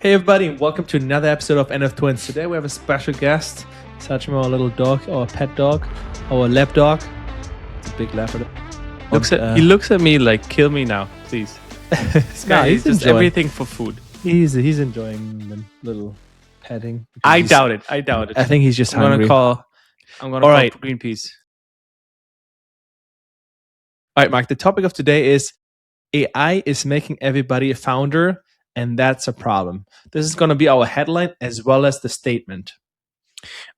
Hey everybody, and welcome to another episode of nftwins. Today we have a special guest, Sachimo, a little dog, or a pet dog, or a lap dog. It's a big leopard. He looks at me like, kill me now, please. This guy is just everything for food. He's enjoying the little petting. I doubt it. I think he's just hungry. I'm gonna call Greenpeace. All right, Mark, the topic of today is AI is making everybody a founder, and that's a problem. This is going to be our headline as well as the statement.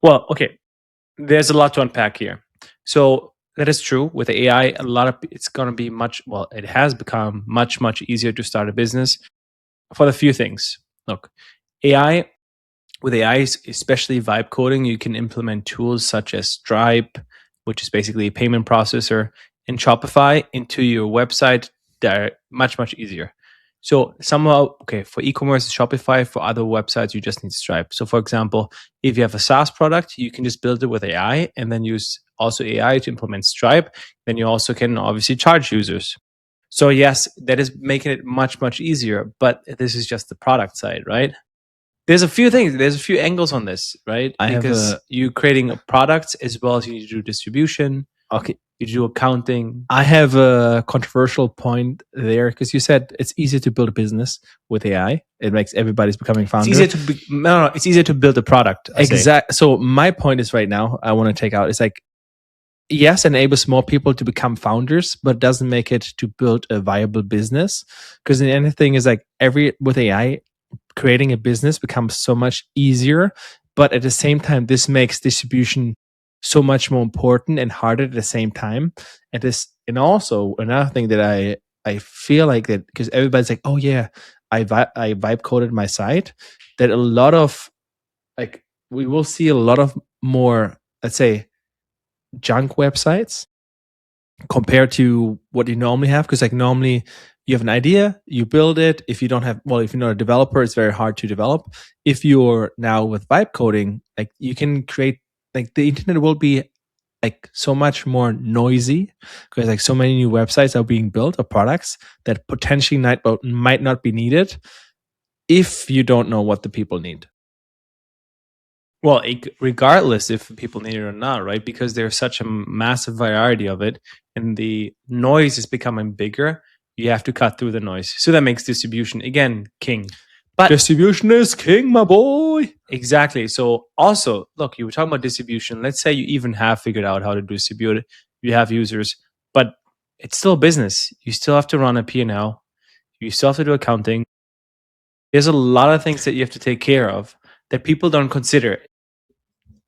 Well, okay. There's a lot to unpack here. So that is true. With AI, it's going to be it has become much easier to start a business for a few things. Look, with AI, especially vibe coding, you can implement tools such as Stripe, which is basically a payment processor, and Shopify into your website. They're much easier. So somehow, for e-commerce, Shopify. For other websites, you just need Stripe. So for example, if you have a SaaS product, you can just build it with AI and then use also AI to implement Stripe. Then you also can obviously charge users. So yes, that is making it much easier, but this is just the product side, right? There's a few things, there's a few angles on this, right? Because you're creating products as well as you need to do distribution. Okay. You do accounting. I have a controversial point there because you said it's easier to build a business with AI. It makes everybody's becoming founder. It's easier to build a product. Exactly. So my point is right now, I want to take out, it's like, yes, enables more people to become founders, but doesn't make it to build a viable business. Because in anything is like with AI, creating a business becomes so much easier. But at the same time, this makes distribution so much more important and harder at the same time. And also another thing that I feel like that, because everybody's like, oh yeah, I vibe coded my site, that a lot of we will see a lot of more, let's say, junk websites compared to what you normally have. Because normally you have an idea, you build it. If you're not a developer, it's very hard to develop. If you're now with vibe coding, you can create, the internet will be so much more noisy because so many new websites are being built or products that potentially might not be needed if you don't know what the people need. Well, regardless if people need it or not, right? Because there's such a massive variety of it and the noise is becoming bigger, you have to cut through the noise. So that makes distribution, again, king. But distribution is king, my boy. Exactly. So also, look, you were talking about distribution. Let's say you even have figured out how to distribute it. You have users, but it's still business. You still have to run a P&L. You still have to do accounting. There's a lot of things that you have to take care of that people don't consider.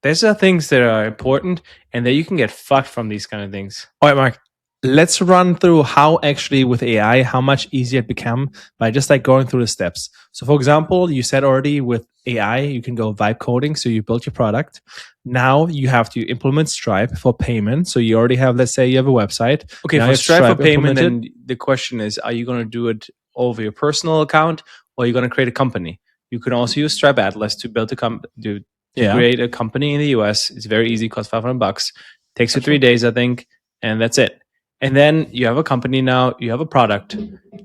There's things that are important and that you can get fucked from these kind of things. All right, Mark. Let's run through how actually with AI, how much easier it become by just going through the steps. So for example, you said already with AI, you can go vibe coding. So you built your product. Now you have to implement Stripe for payment. So you already have, let's say you have a website. Okay, for Stripe for payment, then the question is, are you going to do it over your personal account or are you going to create a company? You can also use Stripe Atlas to build create a company in the US. It's very easy, costs $500. Takes you 3 days, I think, and that's it. And then you have a company now, you have a product.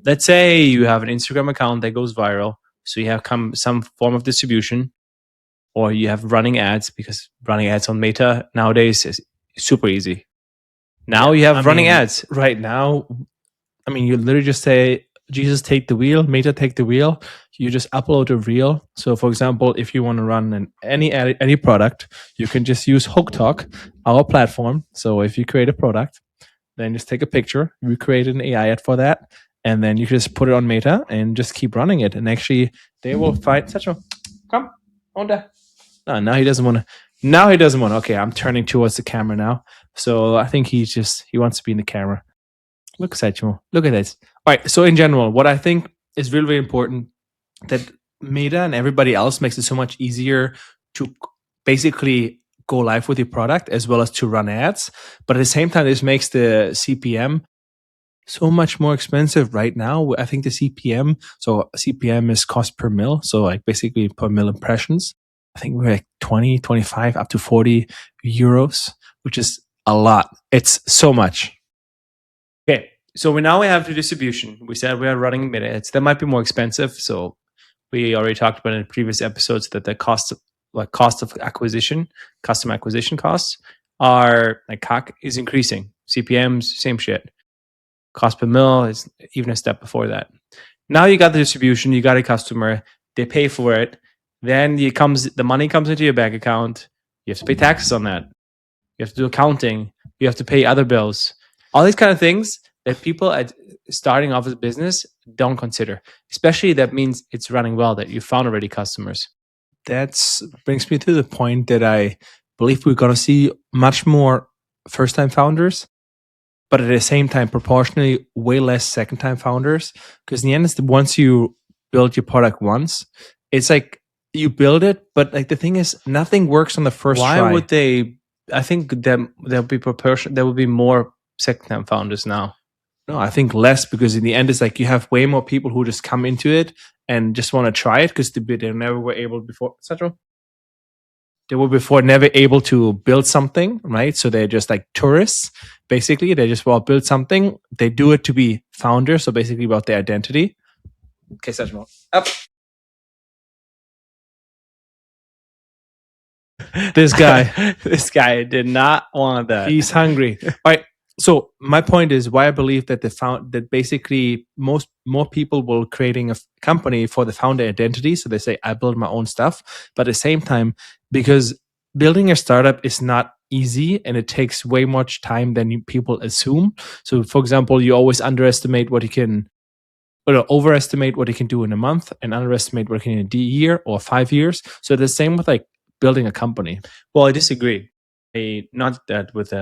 Let's say you have an Instagram account that goes viral. So you have some form of distribution, or you have running ads, because running ads on Meta nowadays is super easy. Now you have running ads. Right now, you literally just say, Jesus, take the wheel, Meta, take the wheel. You just upload a reel. So for example, if you want to run any product, you can just use HookTalk, our platform. So if you create a product, then just take a picture, we create an AI ad for that, and then you just put it on Meta and just keep running it. And actually, they will find Satchel, come on there. No, now he doesn't want to. Okay, I'm turning towards the camera now. So I think he wants to be in the camera. Look, Satchel, look at this. All right, so in general, what I think is really, really important, that Meta and everybody else makes it so much easier to basically go live with your product as well as to run ads. But at the same time, this makes the CPM so much more expensive right now. I think the CPM is cost per mil. So basically per mil impressions. I think we're 20, 25, up to 40 euros, which is a lot. It's so much. Okay. So now we have the distribution. We said we are running meta ads. That might be more expensive. So We already talked about in previous episodes that the cost of acquisition, customer acquisition costs are like CAC is increasing. CPMs, same shit. Cost per mil is even a step before that. Now you got the distribution, you got a customer, they pay for it. Then the money comes into your bank account. You have to pay taxes on that. You have to do accounting. You have to pay other bills. All these kind of things that people at starting off as a business don't consider. Especially that means it's running well, that you found already customers. That brings me to the point that I believe we're going to see much more first-time founders, but at the same time, proportionally, way less second-time founders. Because in the end, it's once you build your product once, it's like you build it, but like the thing is, nothing works on the first try. Why would they? I think there'll be proportion. There will be more second-time founders now. No, I think less, because in the end, it's like you have way more people who just come into it and just want to try it because they never were able before, etc. They were before never able to build something, right? So they're just like tourists, basically. They just want to build something. They do it to be founders, so basically about their identity. Okay, such more. Up. This guy did not want that. He's hungry. All right. So my point is why I believe that that basically more people will creating a company for the founder identity. So they say I build my own stuff, but at the same time, because building a startup is not easy and it takes way much time than people assume. So for example, you always underestimate what you can, or overestimate what you can do in a month and underestimate what you can do in a year or 5 years. So the same with like building a company. Well, I disagree. Not that with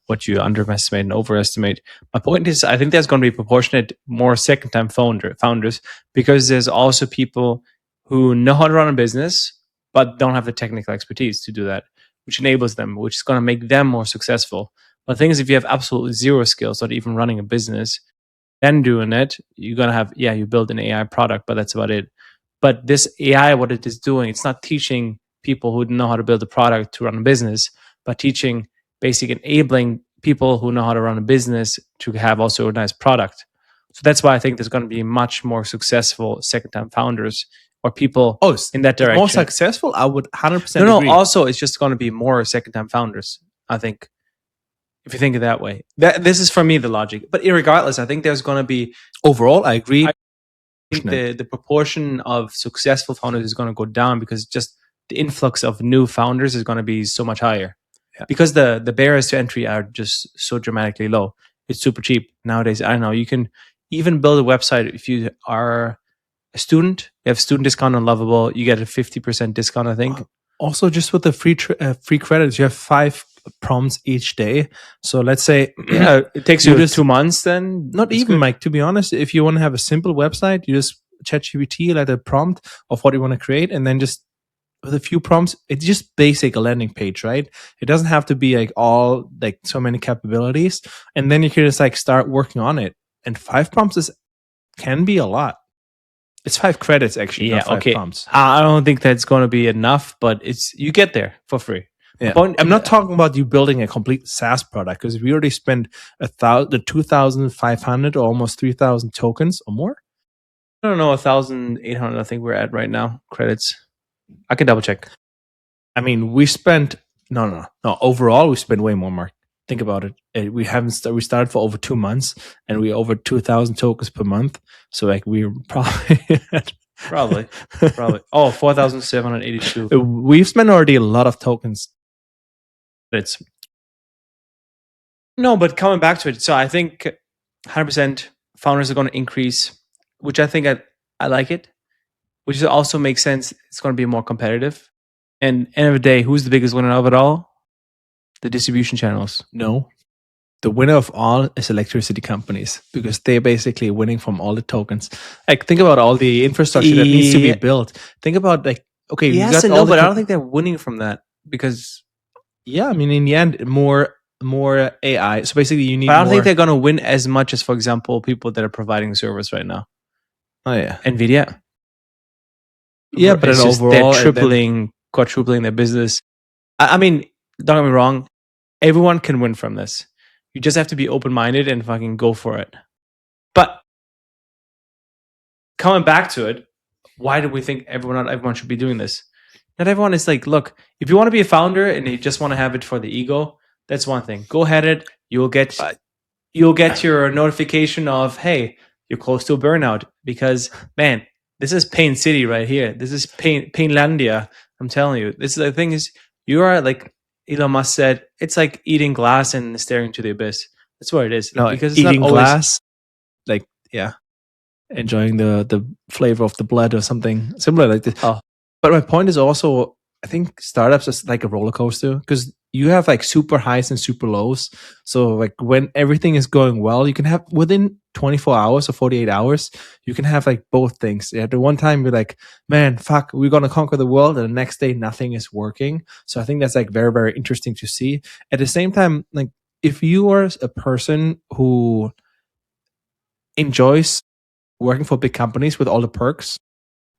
what you underestimate and overestimate. My point is, I think there's going to be proportionate more second-time founders, because there's also people who know how to run a business but don't have the technical expertise to do that, which enables them, which is going to make them more successful. But the thing is, if you have absolutely zero skills, not even running a business, then doing it, you're going to have, you build an AI product, but that's about it. But this AI, what it is doing, it's not teaching people who know how to build a product to run a business, but teaching, enabling people who know how to run a business to have also a nice product. So that's why I think there's going to be much more successful second-time founders or people in that direction. More successful? I would 100% agree. Also, it's just going to be more second-time founders, I think, if you think of that way. This is, for me, the logic. But irregardless, I think there's going to be... Overall, I agree. I think the proportion of successful founders is going to go down because just the influx of new founders is going to be so much higher. Yeah. Because the barriers to entry are just so dramatically low. It's super cheap nowadays. I don't know. You can even build a website if you are a student. You have student discount on Lovable. You get a 50% discount, I think. Also, just with the free credits, you have 5 prompts each day. So let's say it takes you just 2 months. Then not even, Mike. To be honest, if you want to have a simple website, you just ChatGPT like a prompt of what you want to create, and then just with a few prompts, it's just basic a landing page, right? It doesn't have to be like all like so many capabilities, and then you can just like start working on it. And 5 prompts can be a lot. It's 5 credits actually. Yeah, not 5 okay. prompts. I don't think that's going to be enough, but you get there for free. Yeah. I'm not talking about you building a complete SaaS product, because we already spent 2,500 or almost 3,000 tokens or more. I don't know, 1,800. I think we're at right now credits. I can double check. I mean, we spent no. Overall, we spent way more, Mark. Think about it. We started for over 2 months, and we over 2,000 tokens per month. So like we're probably probably. Oh, 4,782. We've spent already a lot of tokens. But coming back to it, so I think 100% founders are going to increase, which I think I like it, which also makes sense. It's going to be more competitive. And end of the day, who's the biggest winner of it all? The distribution channels. No. The winner of all is electricity companies, because they're basically winning from all the tokens. Like, think about all the infrastructure that needs to be built. Think about like, okay, yes and no, but I don't think they're winning from that, because I mean, in the end, more AI. So basically, you need. But I don't think they're going to win as much as, for example, people that are providing service right now. Oh yeah, Nvidia. Yeah, but overall, they're quadrupling their business. I mean, don't get me wrong. Everyone can win from this. You just have to be open-minded and fucking go for it. But coming back to it, why do we think not everyone should be doing this? Not everyone is like, look, if you want to be a founder and you just want to have it for the ego, that's one thing. Go ahead it. You'll get your notification of, hey, you're close to a burnout, because man, this is pain city right here. This is painlandia. I'm telling you. This is the thing is, you are like Elon Musk said, it's like eating glass and staring to the abyss. That's what it is. No, Because it's eating not always glass, like yeah, enjoying the flavor of the blood or something similar like this. Oh. But my point is also, I think startups is like a roller coaster, because you have like super highs and super lows. So like when everything is going well, you can have within 24 hours or 48 hours, you can have like both things. At the one time, you're like, man, fuck, we're going to conquer the world. And the next day, nothing is working. So I think that's like very, very interesting to see. At the same time, like if you are a person who enjoys working for big companies with all the perks,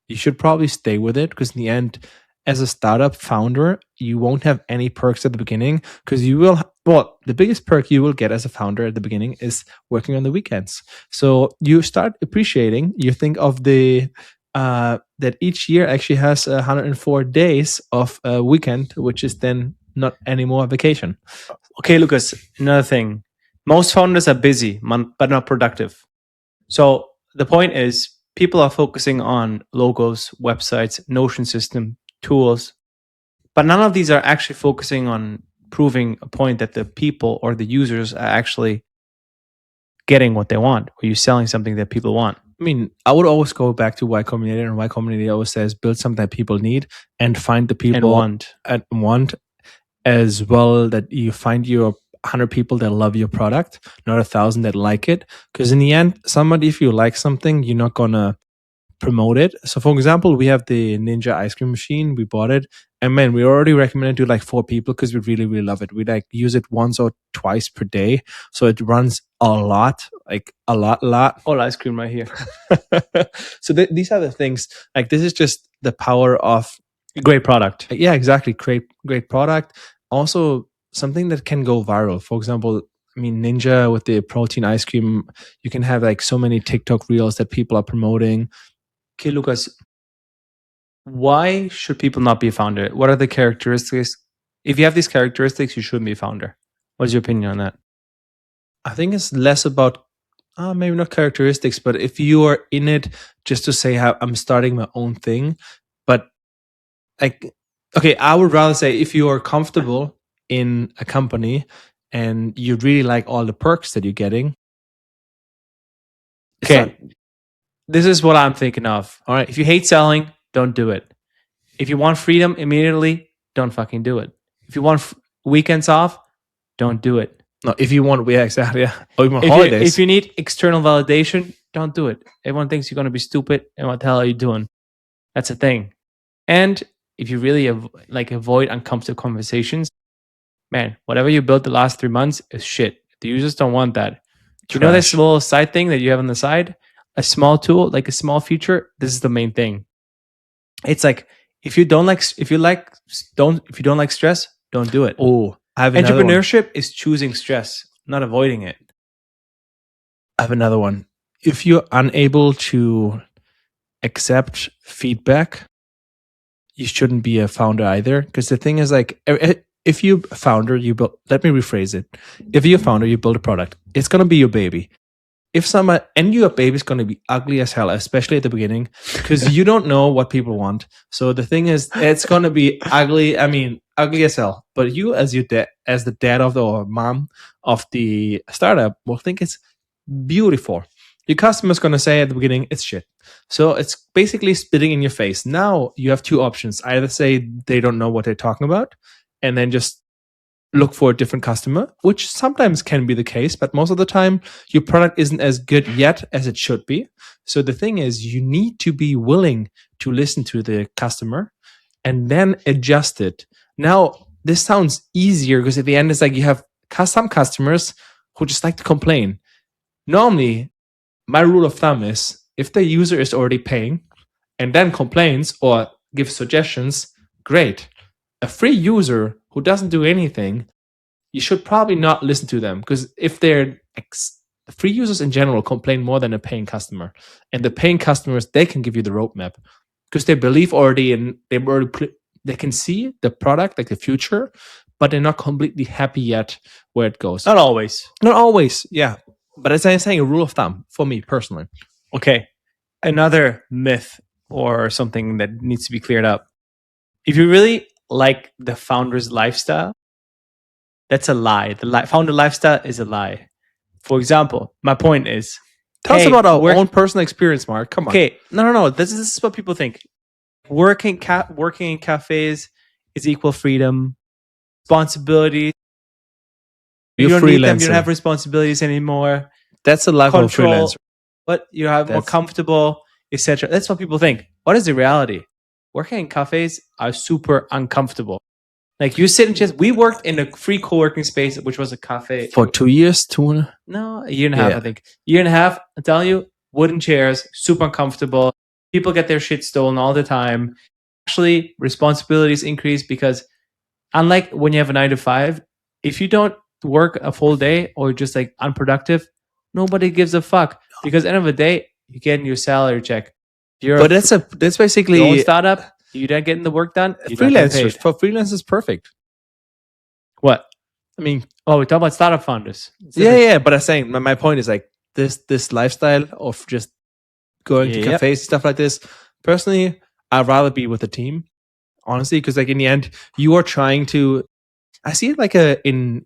you should probably stay with it, because in the end, as a startup founder, you won't have any perks at the beginning, because you will, well, the biggest perk you will get as a founder at the beginning is working on the weekends. So you start appreciating, you think of the that each year actually has 104 days of a weekend, which is then not anymore a vacation. Okay, Lucas, another thing. Most founders are busy, but not productive. So the point is, people are focusing on logos, websites, Notion system, tools, but none of these are actually focusing on proving a point that the people or the users are actually getting what they want, or you selling something that people want. I mean, I would always go back to Y Combinator, and Y Combinator always says build something that people need and find the people And want as well, that you find your 100 people that love your product, not 1,000 that like it. Because in the end, somebody, if you like something, you're not gonna promote it. So for example, we have the Ninja ice cream machine. We bought it, and man, we already recommend it to like 4 people because we really, really love it. We like use it once or twice per day. So it runs a lot, like a lot. all ice cream right here. So these are the things, like this is just the power of Great product. yeah, exactly. Great product. Also something that can go viral. For example, I mean, Ninja with the protein ice cream, you can have like so many TikTok reels that people are promoting. Okay, Lucas, why should people not be a founder? What are the characteristics? If you have these characteristics, you shouldn't be a founder. What's your opinion on that? I think it's less about maybe not characteristics, but if you are in it just to say how I'm starting my own thing, but like, okay, I would rather say if you are comfortable in a company and you really like all the perks that you're getting. Okay, this is what I'm thinking of. All right. If you hate selling, don't do it. If you want freedom immediately, don't fucking do it. If you want weekends off, don't do it. No, if you want, yeah, exactly. Yeah. Or even If holidays. if you need external validation, don't do it. Everyone thinks you're going to be stupid, and what the hell are you doing? That's a thing. And if you really avoid uncomfortable conversations, man, whatever you built the last 3 months is shit. The users don't want that. You know this little side thing that you have on the side? A small tool, like a small feature, this is the main thing. It's like if you don't like stress, don't do it. Oh, I have entrepreneurship is choosing stress, not avoiding it. I have another one. If you're unable to accept feedback, you shouldn't be a founder either. Because the thing is, like, if you're a founder, let me rephrase it. If you're a founder, you build a product, it's going to be your baby. If your baby is going to be ugly as hell, especially at the beginning, because you don't know what people want. So the thing is, it's going to be ugly. I mean, ugly as hell. But you, as the dad of or mom of the startup, will think it's beautiful. Your customer's going to say at the beginning, it's shit. So it's basically spitting in your face. Now you have 2 options. Either say they don't know what they're talking about, and then just look for a different customer, which sometimes can be the case, but most of the time your product isn't as good yet as it should be. So the thing is, you need to be willing to listen to the customer and then adjust it. Now, this sounds easier because at the end, it's like you have some customers who just like to complain. Normally, my rule of thumb is if the user is already paying and then complains or gives suggestions, great. A free user who doesn't do anything, you should probably not listen to them, because if they're free users in general complain more than a paying customer, and the paying customers, they can give you the roadmap. because they believe already in they can see the product, like the future, but they're not completely happy yet where it goes. Not always. Not always, yeah. But as I'm saying, a rule of thumb for me personally. Okay. Another myth or something that needs to be cleared up. If you really like the founder's lifestyle, that's a lie. The founder lifestyle is a lie. For example, my point is, Tell us hey, about our own personal experience, Mark. Come on. okay, no. This is what people think. Working in cafes is equal freedom, responsibility. You don't need them. You don't have responsibilities anymore. That's a life of a freelancer. But you have more comfortable, etc. That's what people think. What is the reality? Working in cafes are super uncomfortable. Like you sit and just. We worked in a free co-working space, which was a cafe for 2 years, a year and a half, I think. Year and a half. I'm telling you, wooden chairs, super uncomfortable. People get their shit stolen all the time. Actually, responsibilities increase because, unlike when you have a 9 to 5, if you don't work a full day or just like unproductive, nobody gives a fuck. Because at the end of the day, you're getting your salary check. That's basically your own startup. You're not getting the work done. Freelancers for freelancers, perfect. What? I mean, we're talking about startup founders. Yeah. But I'm saying my point is like this lifestyle of just going to cafes, stuff like this. Personally, I'd rather be with a team, honestly, because like in the end, you are trying to. I see it like in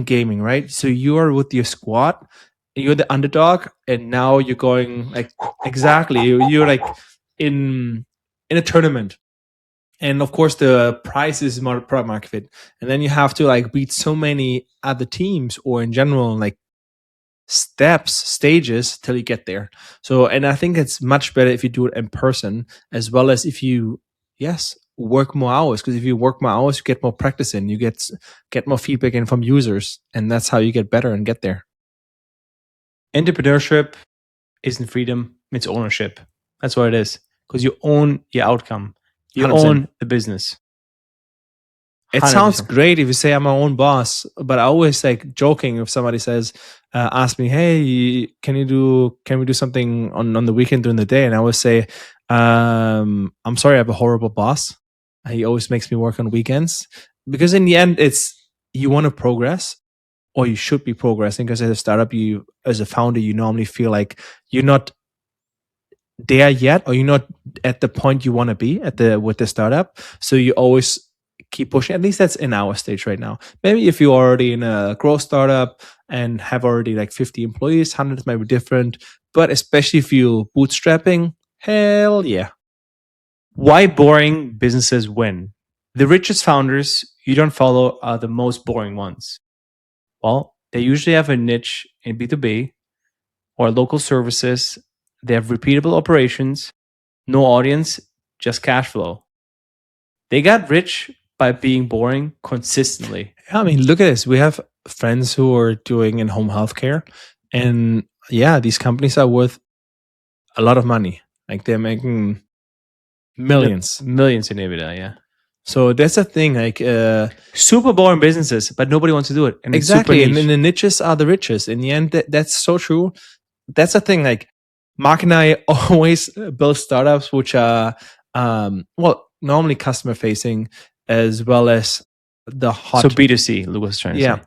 gaming, right? So you are with your squad, you're the underdog, and now you're going like exactly. You're like in a tournament, and of course the prize is more product market fit, and then you have to like beat so many other teams, or in general like stages till you get there. So, and I think it's much better if you do it in person, as well as if you work more hours, because if you work more hours, you get more practice in, you get more feedback in from users, and that's how you get better and get there. Entrepreneurship isn't freedom, it's ownership. That's what it is, because you own your outcome. You 100%. Own the business. 100%. It sounds great if you say I'm my own boss, but I always like joking if somebody says, ask me, hey, can we do something on the weekend during the day? And I always say, I'm sorry, I have a horrible boss. He always makes me work on weekends, because in the end, it's you want to progress, or you should be progressing, because as a startup, as a founder, you normally feel like you're not there yet, or you're not at the point you want to be with the startup. So you always keep pushing. At least that's in our stage right now. Maybe if you're already in a growth startup and have already like 50 employees, 100 might be different. But especially if you're bootstrapping, hell yeah. Why boring businesses win? The richest founders you don't follow are the most boring ones. Well, they usually have a niche in B2B or local services. They have repeatable operations, no audience, just cash flow. They got rich by being boring consistently. I mean, look at this. We have friends who are doing in home healthcare, and these companies are worth a lot of money. Like they're making millions in EBITDA. Yeah. So that's a thing. Like super boring businesses, but nobody wants to do it. And exactly, and the niches are the richest. In the end, that's so true. That's a thing. Like Mark and I always build startups which are normally customer facing, as well as the hot. So B2C, Lucas trying to say.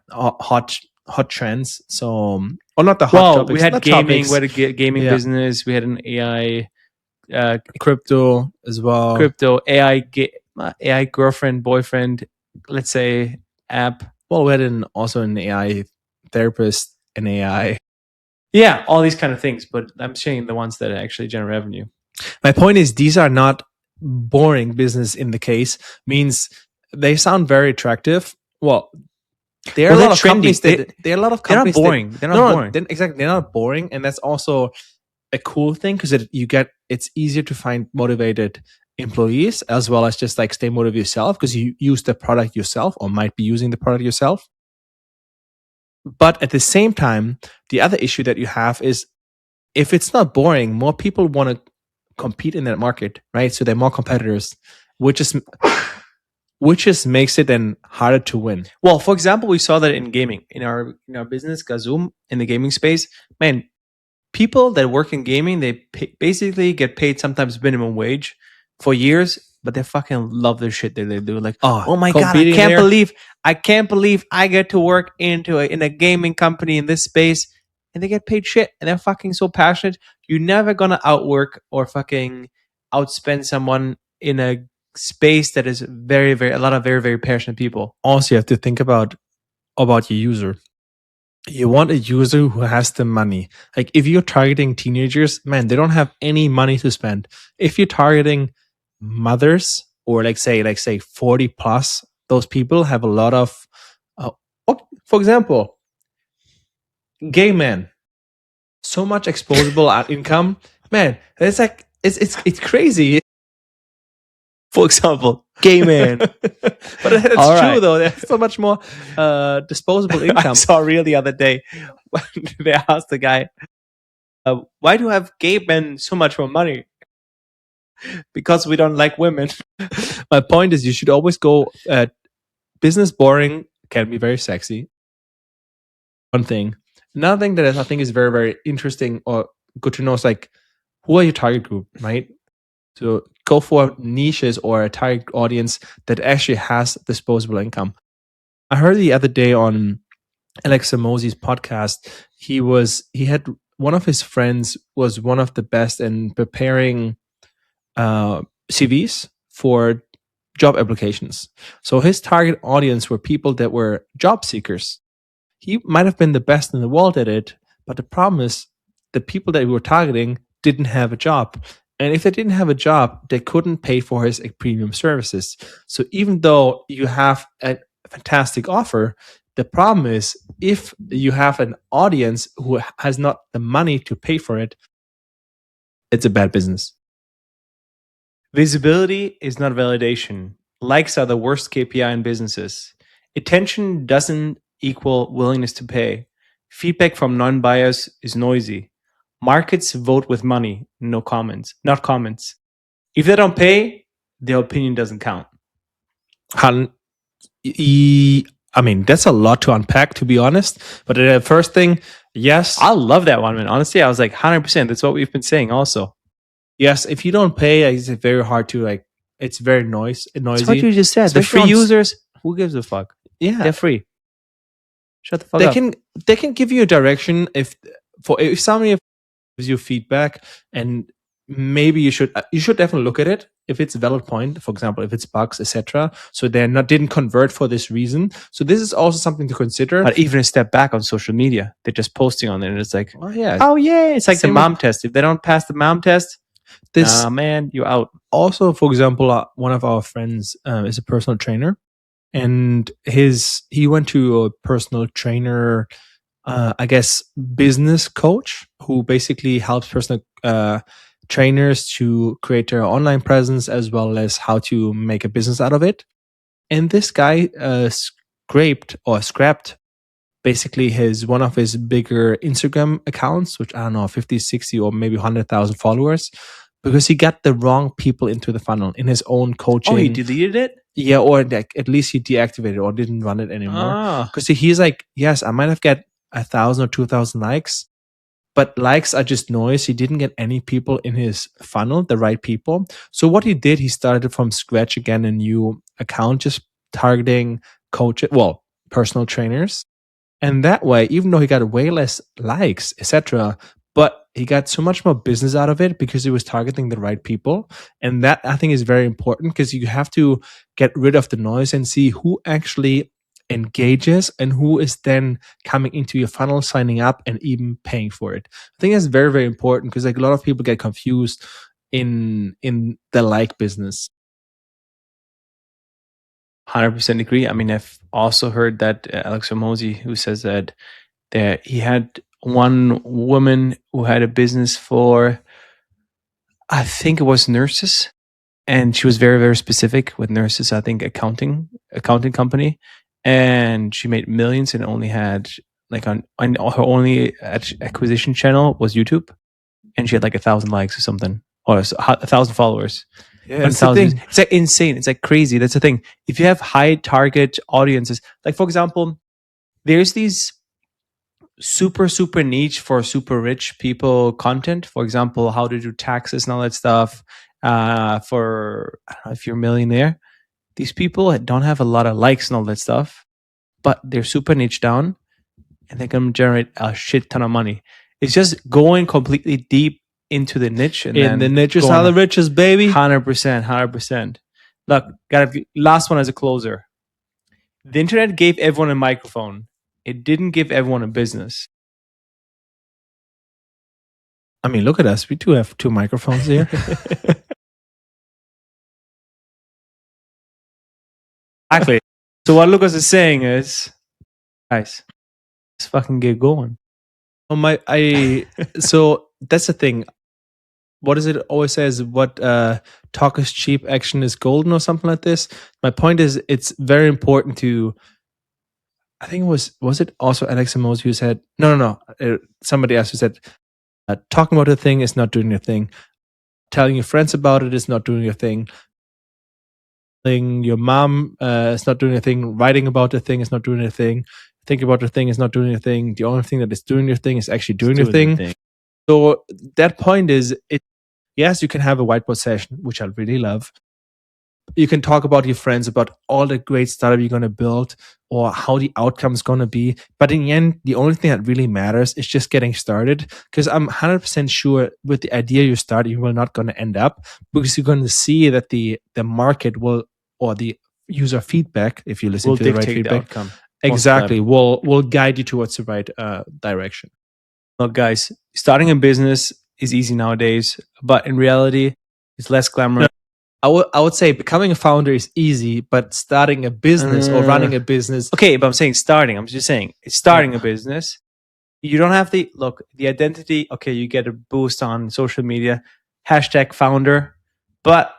Hot trends. So, or not the hot topics. We had gaming. We had a gaming business. We had an AI, crypto as well. Crypto, AI girlfriend, boyfriend, let's say app. Well, we had also an AI therapist, an AI. Yeah, all these kind of things. But I'm saying the ones that actually generate revenue. My point is, these are not boring business in the case. Means they sound very attractive. Well, there are a lot of companies that there are a lot of companies. They're not boring. They're not boring. Exactly, they're not boring, and that's also a cool thing, because it's easier to find motivated employees, as well as just like stay motivated yourself, because you use the product yourself, or might be using the product yourself. But at the same time, the other issue that you have is, if it's not boring, more people want to compete in that market, right? So there are more competitors, which just makes it then harder to win. Well, for example, we saw that in gaming, in our business, Gazoom, in the gaming space. Man, people that work in gaming, they basically get paid sometimes minimum wage for years, but they fucking love their shit that they do. Like, Oh, oh my god, I competing can't there. believe I get to work in a gaming company in this space, and they get paid shit, and they're fucking so passionate. You're never gonna outwork or fucking outspend someone in a space that is very, very a lot of very, very passionate people. Also, you have to think about your user. You want a user who has the money. Like if you're targeting teenagers, man, they don't have any money to spend. If you're targeting mothers or like say 40 plus, those people have a lot of for example, gay men, so much exposable income. Man, it's like it's crazy. For example, gay man. But it's All true right. though. There's so much more disposable I income. saw a reel the other day when they asked the guy, why do have gay men so much more money? Because we don't like women. My point is, you should always go. Business boring can be very sexy. One thing. Another thing that I think is very, very interesting or good to know is like, who are your target group, right? So go for niches or a target audience that actually has disposable income. I heard the other day on Alex Samosi's podcast, he had one of his friends was one of the best in preparing CVs for job applications. So his target audience were people that were job seekers. He might have been the best in the world at it, but the problem is the people that we were targeting didn't have a job. And if they didn't have a job, they couldn't pay for his premium services. So even though you have a fantastic offer, the problem is if you have an audience who has not the money to pay for it, it's a bad business. Visibility is not validation. Likes are the worst KPI in businesses. Attention doesn't equal willingness to pay. Feedback from non-buyers is noisy. Markets vote with money, no comments, not comments. If they don't pay, their opinion doesn't count. I mean, that's a lot to unpack, to be honest. But the first thing, yes. I love that one, man. Honestly, I was like 100%. That's what we've been saying also. Yes, if you don't pay, it's very hard to like. It's very noisy. That's what you just said. The free users, who gives a fuck? Yeah, they're free. Shut the fuck up. They can give you a direction if somebody gives you feedback, and maybe you should definitely look at it if it's a valid point. For example, if it's bugs, etc. So they're didn't convert for this reason. So this is also something to consider. But even a step back on social media, they're just posting on it, and it's like, oh yeah, it's like the mom test. If they don't pass the mom test, man, you're out. Also, for example, one of our friends is a personal trainer, and he went to a personal trainer, I guess, business coach who basically helps personal trainers to create their online presence as well as how to make a business out of it. And this guy scrapped basically one of his bigger Instagram accounts, which I don't know, 50, 60, or maybe 100,000 followers, because he got the wrong people into the funnel in his own coaching. Oh, he deleted it? Yeah, or at least he deactivated or didn't run it anymore. Because he's like, yes, I might have got 1,000 or 2,000 likes, but likes are just noise. He didn't get any people in his funnel, the right people. So what he did, he started from scratch again, a new account, just targeting personal trainers. And that way, even though he got way less likes, etc., but he got so much more business out of it because he was targeting the right people. And that, I think, is very important because you have to get rid of the noise and see who actually engages and who is then coming into your funnel, signing up, and even paying for it. I think that's very, very important because like a lot of people get confused in the like business. 100% agree. I mean, I've also heard that Alex Ramosi, who says that he had one woman who had a business for, I think it was nurses, and she was very, very specific with nurses. I think accounting company, and she made millions and only had like on her only acquisition channel was YouTube, and she had like 1,000 likes or something, or 1,000 followers. Yeah, that's the thing. It's like insane. It's like crazy. That's the thing. If you have high target audiences, like for example, there's these super, super niche for super rich people content. For example, how to do taxes and all that stuff. for, I don't know, if you're a millionaire, these people don't have a lot of likes and all that stuff, but they're super niche down and they can generate a shit ton of money. It's just going completely deep into the niche, and In the then niche is going how the riches, baby. 100%. Look, last one as a closer. The internet gave everyone a microphone. It didn't give everyone a business. I mean, look at us. We do have 2 microphones here. Exactly. So what Lucas is saying is, guys, let's fucking get going. So that's the thing. What is it always says? What talk is cheap, action is golden, or something like this. My point is, it's very important to. I think it was it also Alex Amos who said no. Somebody else who said talking about a thing is not doing your thing. Telling your friends about it is not doing your thing. Telling your mom is not doing a thing. Writing about a thing is not doing a thing. Thinking about a thing is not doing a thing. The only thing that is doing your thing is actually doing your thing. So that point is, yes, you can have a whiteboard session, which I really love. You can talk about your friends, about all the great startup you're going to build or how the outcome is going to be. But in the end, the only thing that really matters is just getting started. Because I'm 100% sure with the idea you start, you will not going to end up, because you're going to see that the market will, or the user feedback, if you listen Will to the right dictate the feedback, outcome. exactly, will guide you towards the right direction. Look, guys, starting a business is easy nowadays, but in reality, it's less glamorous. I would say becoming a founder is easy, but starting a business or running a business. Okay, but I'm saying starting. I'm just saying it's starting a business. You don't have the identity. Okay, you get a boost on social media, #founder. But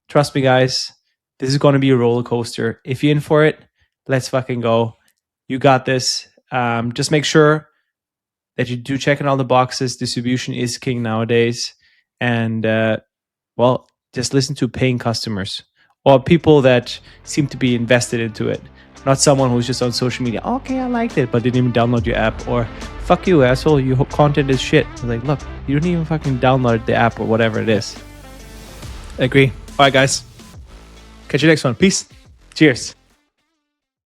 trust me, guys, this is going to be a roller coaster. If you're in for it, let's fucking go. You got this. Just make sure that you do check in all the boxes. Distribution is king nowadays. And, just listen to paying customers or people that seem to be invested into it. Not someone who's just on social media. Okay, I liked it, but didn't even download your app. Or fuck you, asshole. Your content is shit. Like, look, you didn't even fucking download the app or whatever it is. Agree. All right, guys. Catch you next one. Peace. Cheers.